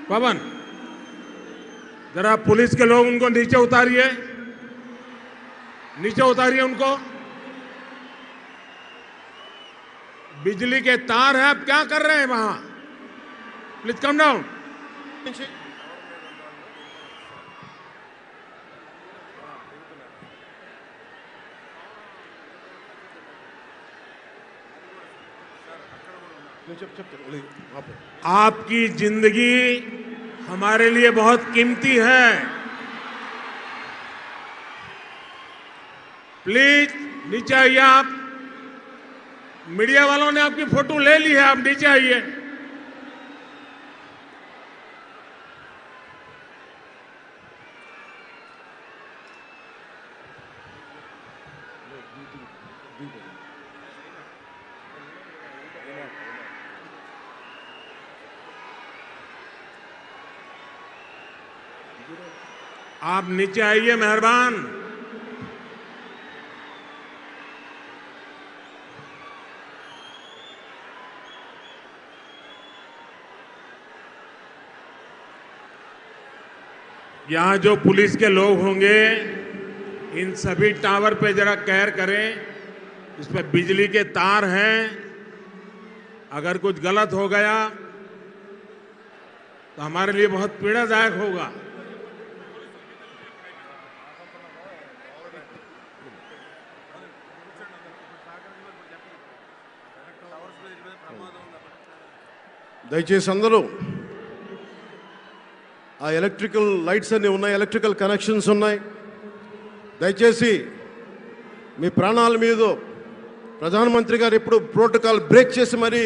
पवन, जरा पुलिस के लोग उनको नीचे उतारिए, नीचे उतारिए उनको। बिजली के तार हैं, आप क्या कर रहे हैं वहां? Please come down. आपकी जिंदगी हमारे लिए बहुत कीमती है। प्लीज नीचे आइए आप। मीडिया वालों ने आपकी फोटो ले ली है, आप नीचे आइए। आप नीचे आइए, मेहरबान। यहां जो पुलिस के लोग होंगे, इन सभी टावर पे जरा केयर करें। इसमें बिजली के तार हैं, अगर कुछ गलत हो गया तो हमारे लिए बहुत पीड़ादायक होगा। దయచేసి అందరూ ఆ ఎలక్ట్రికల్ లైట్స్ అన్నీ ఉన్నాయి, ఎలక్ట్రికల్ కనెక్షన్స్ ఉన్నాయి. దయచేసి మీ ప్రాణాల మీద ప్రధానమంత్రి గారు ఎప్పుడు ప్రోటోకాల్ బ్రేక్ చేసి మరి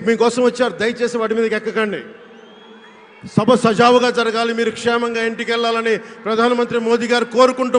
మీకోసం వచ్చారు. దయచేసి వాటి మీదకి ఎక్కకండి. సభ సజావుగా జరగాలి, మీరు క్షేమంగా ఇంటికి వెళ్ళాలని ప్రధానమంత్రి మోదీ గారు కోరుకుంటూ